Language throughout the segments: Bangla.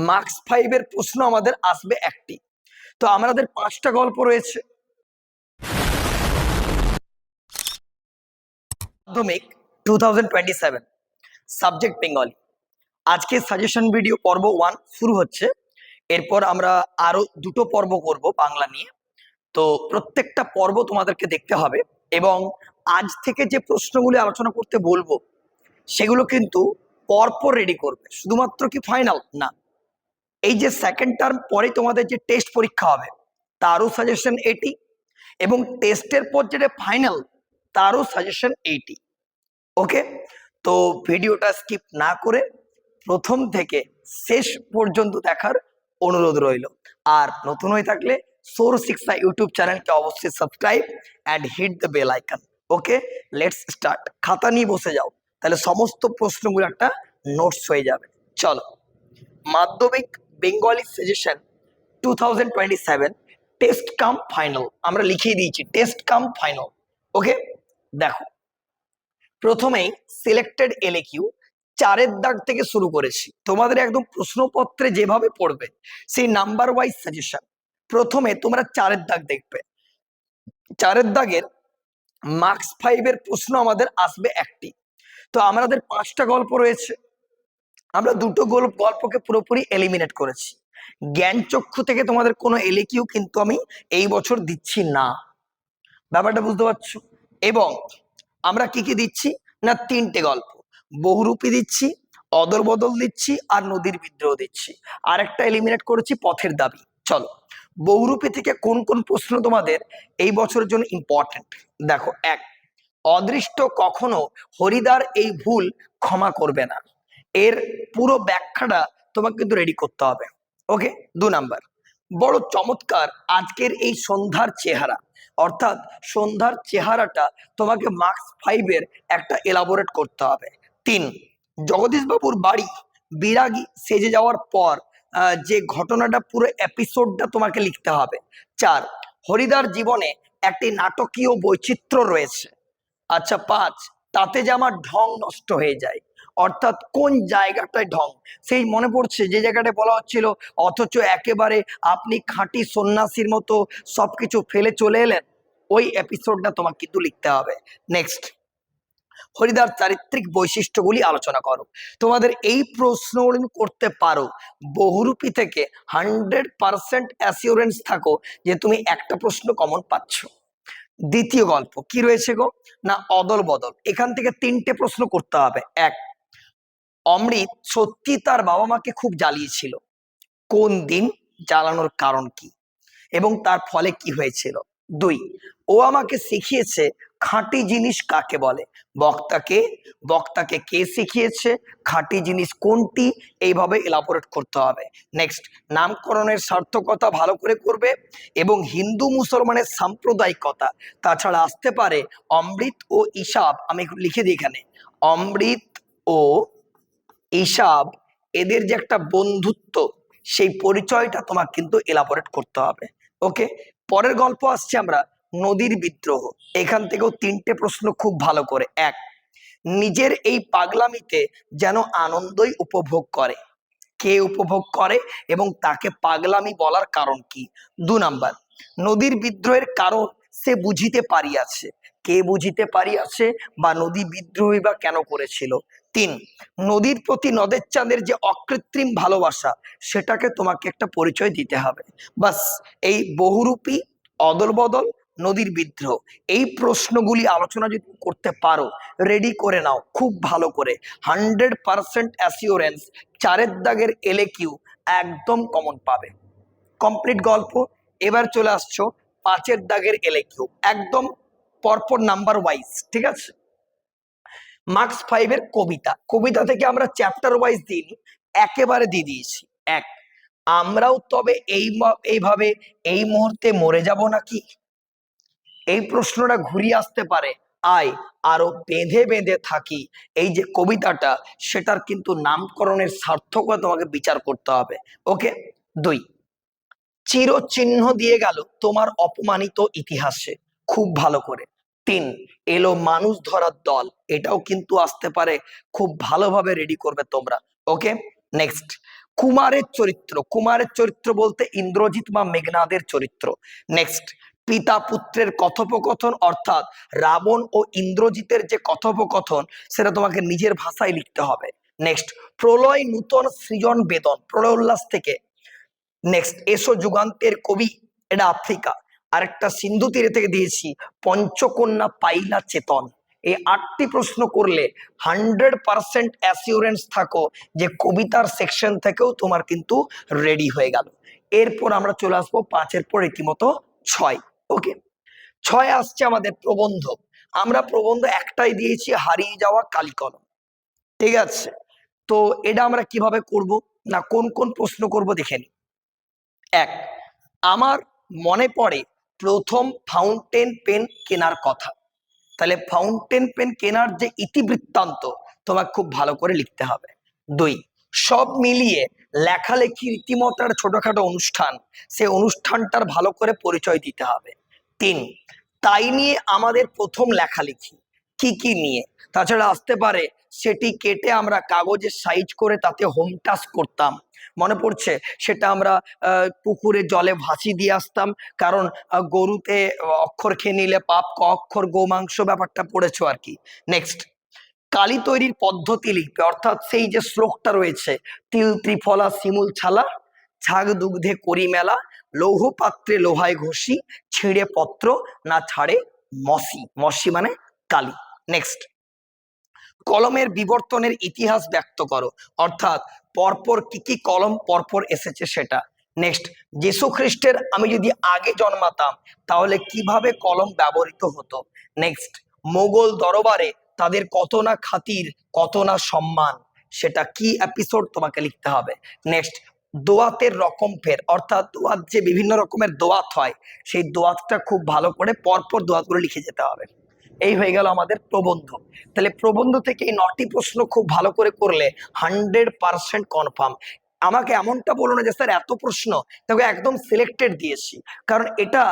মার্কস 5 এর প্রশ্ন আমাদের আসবে একটি। তো আমাদের 5টা গল্প রয়েছে। মাধ্যমিক 2027, সাবজেক্ট বেঙ্গলি। আজকে সাজেশন ভিডিও পর্ব 1 শুরু হচ্ছে। এরপর আমরা আরো দুটো পর্ব করব বাংলা নিয়ে। তো প্রত্যেকটা পর্ব তোমাদেরকে দেখতে হবে এবং আজ থেকে যে প্রশ্নগুলি আলোচনা করতে বলবো সেগুলো কিন্তু পরপর রেডি করবে, শুধুমাত্র কি ফাইনাল না, এই যে সেকেন্ড টার্ম পরে তোমাদের যে টেস্ট পরীক্ষা হবে তারও সাজেশন এটি, এবং টেস্টের পর যেটা ফাইনাল তারও সাজেশন এইটি। ওকে, তো ভিডিওটা স্কিপ না করে প্রথম থেকে শেষ পর্যন্ত দেখার অনুরোধ রইল। আর নতুন হয়ে থাকলে সৌর শিক্ষা ইউটিউব চ্যানেলকে অবশ্যই subscribe and hit the bell icon. Okay, let's start. খাতা নিয়ে বসে যাও, তাহলে সমস্ত প্রশ্নগুলো একটা নোটস হয়ে যাবে। চলো, মাধ্যমিক বেঙ্গলি সাজেশন 2027 টেস্ট কাম ফাইনাল আমরা লিখিয়ে দিয়েছি, টেস্ট কাম ফাইনাল। ওকে, দেখো প্রথমেই সিলেক্টেড এলএকিউ 4-এর দাগ থেকে শুরু করেছি। তোমাদের একদম প্রশ্নপত্রে যেভাবে পড়বে সেই নাম্বার ওয়াইজ সাজেশন। প্রথমে তোমরা 4-এর দাগ দেখবে। 4-এর দাগের মার্কস 5 এর প্রশ্ন আমাদের আসবে একটি। তো আমাদের 5টা গল্প রয়েছে, আমরা দুটো গল্পকে পুরোপুরি এলিমিনেট করেছি। জ্ঞান চক্ষু থেকে তোমাদের কোনো এলএকিউ কিন্তু আমি এই বছর দিচ্ছি না, ব্যাপারটা বুঝতে পারছো? এবং আমরা কি কি দিচ্ছি না, 3টে গল্প, বহুরূপী দিচ্ছি, অদল বদল দিচ্ছি, আর নদীর বিদ্রোহ দিচ্ছি। আর একটা এলিমিনেট করেছি, পথের দাবি। চলো, বহুরূপী থেকে কোন কোন প্রশ্ন তোমাদের এই বছরের জন্য ইম্পর্টেন্ট দেখো। 1, অদৃষ্ট কখনো হরিদার এই ভুল ক্ষমা করবে না। এর পুরো ব্যাখ্যাটা তোমাকে কিন্তু রেডি করতে হবে। ওকে, 2 নাম্বার, বড় চমৎকার আজকের এই সন্ধ্যার চেহারা, অর্থাৎ সন্ধ্যার চেহারাটা তোমাকে মার্কস 5 এর একটা এলাবোরেট করতে হবে। 3, জগদীশ বাবুর বাড়ি বিরাগী সেজে যাওয়ার পর যে ঘটনাটা, পুরো এপিসোডটা তোমাকে লিখতে হবে। 4, হরিদার জীবনে একটি নাটকীয় বৈচিত্র্য রয়েছে। আচ্ছা 5, তাতে যে আমার ঢং নষ্ট হয়ে যায়, অর্থাৎ কোন জায়গাটায় ঢং, সেই মনে পড়ছে যে জায়গাটায় বলা হচ্ছিল অথচ একেবারে আপনি খাঁটি সন্ন্যাসীর মতো সবকিছু ফেলে চলে এলেন, ওই এপিসোডটা তোমাকে কিন্তু লিখতে হবে। নেক্সট, হরিদার চারিত্রিক বৈশিষ্ট্যগুলি আলোচনা করো। তোমাদের এই প্রশ্নগুলি করতে পারো, বহুরূপী থেকে 100% অ্যাসিওরেন্স থাকো যে তুমি একটা প্রশ্ন কমন পাচ্ছ। দ্বিতীয় গল্প কি রয়েছে গো না, অদল বদল। এখান থেকে 3টে প্রশ্ন করতে হবে। 1, অমৃত সত্যি তার বাবা মাকে খুব জ্বালিয়েছিল, কোন দিন, জ্বালানোর কারণ কি এবং তার ফলে কি হয়েছিল। 2, ও আমাকে শিখিয়েছে খাঁটি জিনিস কাকে বলে, বক্তাকে বক্তাকে কে শিখিয়েছে, খাঁটি জিনিস কোনটি, এইভাবে এলাবোরেট করতে হবে। নেক্সট, নামকরণের সার্থকতা ভালো করে করবে এবং হিন্দু মুসলমানের সাম্প্রদায়িকতা, তাছাড়া আসতে পারে অমৃত ও ইসাব। আমি লিখে দিই এখানে, অমৃত ও ইসাব এদের যে একটা বন্ধুত্ব, সেই পরিচয়টা তোমাকে কিন্তু এলাবোরেট করতে হবে। ওকে, পরের গল্প আসছে আমরা নদীর বিদ্রোহ। এখান থেকেও 3টে প্রশ্ন খুব ভালো করে। 1, নিজের এই পাগলামিতে যেন আনন্দই উপভোগ করে, কে উপভোগ করে এবং তাকে পাগলামি বলার কারণ কি। 2 নাম্বার, নদীর বিদ্রোহের কারণ সে বুঝিতে পারিয়াছে, কে বুঝিতে পারিয়াছে বা নদী বিদ্রোহী বা কেন করেছিল। 3, নদীর প্রতি নদের চাঁদের যে অকৃত্রিম ভালোবাসা, সেটাকে তোমাকে একটা পরিচয় দিতে হবে। বাস, এই বহুরূপী, অদল বদল, নদীর বিদ্রোহ, এই প্রশ্নগুলি আলোচনা যদি করতে পারো, রেডি করে নাও খুব ভালো করে, 100% অ্যাসিওরেন্স 4-এর দাগের এলএকিউ একদম কমন পাবে। কমপ্লিট গল্প। এবার চলে আসছো 5-এর দাগের এলএকিউ, একদম পরপর নাম্বার ওয়াইজ। ঠিক আছে, মার্কস 5 এর কবিতা, কবিতা থেকে আমরা চ্যাপ্টার ওয়াইজ দিইনি, একেবারে দিয়ে দিয়েছি। 1, আমরাও তবে এইভাবে এই মুহূর্তে মরে যাব নাকি, এই প্রশ্নটা ঘুরিয়ে আসতে পারে। আয় আরো বেঁধে বেঁধে থাকি, এই যে কবিতাটা, সেটার কিন্তু নামকরণের সার্থকতা তোমাকে বিচার করতে হবে। ওকে। 2, চিরচিহ্ন দিয়ে গেল তোমার অপমানিত ইতিহাসে, খুব ভালো করে। 3, এলো মানুষ ধরার দল, এটাও কিন্তু আসতে পারে, খুব ভালোভাবে রেডি করবে তোমরা। ওকে, নেক্সট, কুমারের চরিত্র বলতে ইন্দ্রজিৎ বা মেঘনাদের চরিত্র। নেক্সট, পিতা পুত্রের কথোপকথন, অর্থাৎ রাবণ ও ইন্দ্রজিতের যে কথোপকথন সেটা তোমাকে নিজের ভাষায় লিখতে হবে। নেক্সট, প্রলয় নূতন সৃজন বেদন, প্রলয় উল্লাস থেকে। নেক্সট, এসো যুগান্তের কবি, এটা আফ্রিকা। আরেকটা সিন্ধু তীরে থেকে দিয়েছি, পঞ্চকন্যা পাইলা চেতন। এই 8টি প্রশ্ন করলে 100% অ্যাসিওরেন্স থাকো যে কবিতার সেকশন থেকেও তোমার কিন্তু রেডি হয়ে গেল। এরপর আমরা চলে আসবো 5-এর পর রীতিমতো 6। ওকে, 6 আসছে আমাদের প্রবন্ধ। আমরা প্রবন্ধ একটাই দিয়েছি, হারিয়ে যাওয়া কালিকলম। ঠিক আছে, তো এটা আমরা কিভাবে করব না, কোন কোন প্রশ্ন করব দেখে নি। এক, আমার মনে পড়ে প্রথম ফাউন্টেন পেন কেনার কথা। তাহলে ফাউন্টেন পেন কেনার যে ইতিবৃত্তান্ত তোমাকে খুব ভালো করে লিখতে হবে। 2, সব মিলিয়ে লেখালেখি রীতিমতো একটা ছোটখাটো অনুষ্ঠান, সেই অনুষ্ঠানটার ভালো করে পরিচয় দিতে হবে। 3, তাই নিয়ে আমাদের প্রথম লেখালেখি কি কি নিয়ে। তাছাড়া আসতে পারে সেটি কেটে আমরা কাগজে সাইজ করে তাতে হোম টাচ করতাম, মনে পড়ছে সেটা আমরা পুকুরে জলে ভাসি দিয়ে আসতাম, কারণ গরুতে অক্ষর খেয়ে নিলে পাপ, ক অক্ষর গোমাংস, ব্যাপারটা পড়েছো আর কি। নেক্সট, কালি তৈরির পদ্ধতি লিখবে, অর্থাৎ সেই যে শ্লোকটা রয়েছে, তিল ত্রিফলা শিমুল ছালা, ছাগ দুগ্ধে করি মেলা, লৌহ পাত্রে লোহায় ঘষি, ছিঁড়ে পত্র না ছাড়ে মসি, মসি মানে কালি। নেক্সট, কলমের বিবর্তনের ইতিহাস ব্যক্ত করো, অর্থাৎ পরপর কি কি কলম পরপর এসেছে সেটা। নেক্সট, যীশু খ্রিস্টের আমি যদি আগে জন্মাতাম তাহলে কিভাবে কলম ব্যবহৃত হতো। নেক্সট, মোগল দরবারে তাদের কত না খাতির, কত না সম্মান, সেটা কি এপিসোড তোমাকে লিখতে হবে। নেক্সট, দোয়াতের রকম ফের, অর্থাৎ দোয়াত যে বিভিন্ন রকমের দোয়াত হয়, সেই দোয়াতটা খুব ভালো করে পরপর দোয়াতগুলো লিখে যেতে হবে। এই হয়ে গেল আমাদের প্রবন্ধ। তাহলে প্রবন্ধ থেকে এই 9টি প্রশ্ন খুব ভালো করে করলে 100% কনফার্ম। আমাকে এমনটা বলো না যে স্যার এত প্রশ্ন, তোকে একদম সিলেক্টেড দিয়েছি, কারণ এটা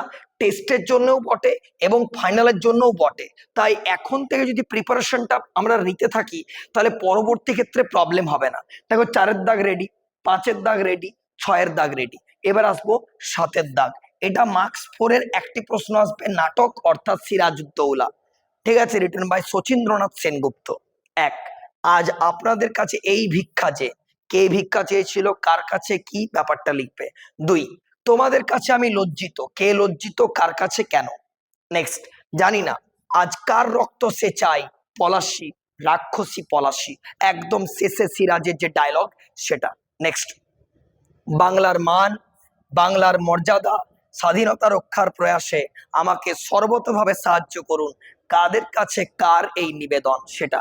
টেস্টের জন্যও বটে এবং ফাইনালের জন্যও বটে। তাই এখন থেকে যদি প্রিপারেশনটা আমরা নিতে থাকি তাহলে পরবর্তী ক্ষেত্রে প্রবলেম হবে না। দেখো 4-এর দাগ রেডি, 5-এর দাগ রেডি, 6-এর দাগ রেডি, এবার আসবো 7-এর দাগ। এটা মার্কস 4-এর একটি প্রশ্ন আসবে, নাটক অর্থাৎ সিরাজউদ্দৌলা। ঠিক আছে, রিটেন বাই শচীন্দ্রনাথ সেনগুপ্ত। 1, আজ আপনাদের কাছে এই ভিক্ষা যে, কে ভিক্ষা চেয়েছিল, কার কাছে, কি, ব্যাপারটা লিখবে। 2, তোমাদের কাছে আমি লজ্জিত, কে লজ্জিত, কার কাছে, কেন। নেক্সট, জানি না আজ কার রক্ত সে চাই, পলাশী, রাক্ষসী পলাশী, একদম শেষে সিরাজের যে ডায়লগ সেটা। নেক্সট, বাংলার মান, বাংলার মর্যাদা, স্বাধীনতা রক্ষার প্রয়াসে আমাকে সর্বতভাবে সাহায্য করুন, কাদের কাছে কার এই নিবেদন, সেটা।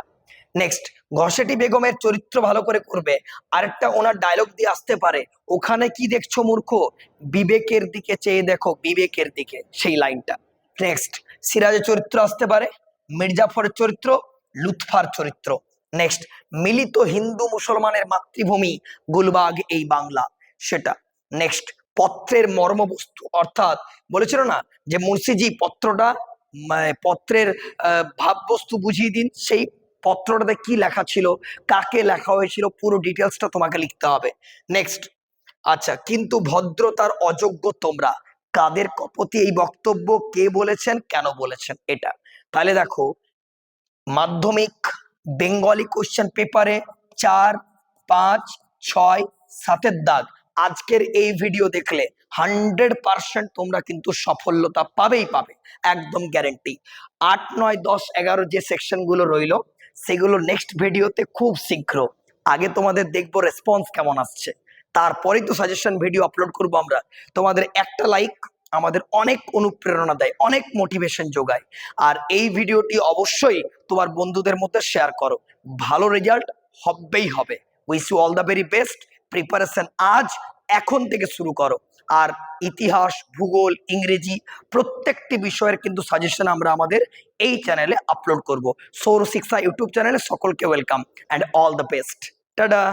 নেক্সট, ঘসেটি বেগমের চরিত্র ভালো করে করবে, আরেকটা ওনার ডায়লগ দিয়ে আসতে পারে, ওখানে কি দেখছো মূর্খ, বিবেকের দিকে চেয়ে দেখো, বিবেকের দিকে, সেই লাইনটা। নেক্সট, সিরাজের চরিত্র আসতে পারে, মির্জাফরের চরিত্র, লুৎফার চরিত্র। নেক্সট, মিলিত হিন্দু মুসলমানের মাতৃভূমি গুলবাগ এই বাংলা, সেটা। নেক্সট, পত্রের মর্মবস্তু, অর্থাৎ বলেছিল না যে মুন্সিজি পত্রটা, পত্রের ভাববস্তু বুঝিয়ে দিন, সেই পত্রটাতে কি লেখা ছিল, কাকে লেখা হয়েছিল, পুরো ডিটেলসটা তোমাকে লিখতে হবে। নেক্সট, আচ্ছা, কিন্তু ভদ্রতার অযোগ্য তোমরা, কাদের প্রতি এই বক্তব্য, কে বলেছেন, কেন বলেছেন, এটা। তাহলে দেখো মাধ্যমিক বেঙ্গলি কোশ্চেন পেপারে 4, 5, 6, 7-এর দাগ আজকের এই ভিডিও দেখলে 100% তোমরা কিন্তু সফলতা পাবেই পাবে, একদম গ্যারেন্টি। 8, 9, 10, 11 যে সেকশন গুলো রইলো সেগুলো নেক্সট ভিডিওতে খুব শীঘ্র। আগে তোমাদের দেখবো রেসপন্স কেমন আসছে, তারপরেই তো সাজেশন ভিডিও আপলোড করবো আমরা। তোমাদের একটা লাইক আমাদের অনেক অনুপ্রেরণা দেয়, অনেক মোটিভেশন যোগায়। আর এই ভিডিওটি অবশ্যই তোমার বন্ধুদের মধ্যে শেয়ার করো, ভালো রেজাল্ট হবেই হবে। Wish you all the very best. Preparation আজ এখন থেকে শুরু করো। আর ইতিহাস, ভূগোল, ইংরেজি প্রত্যেকটি বিষয়ের কিন্তু সাজেশন আমরা আমাদের এই চ্যানেলে আপলোড করব। সৌর শিক্ষা ইউটিউব চ্যানেলে সকলকে welcome and all the best. Tata.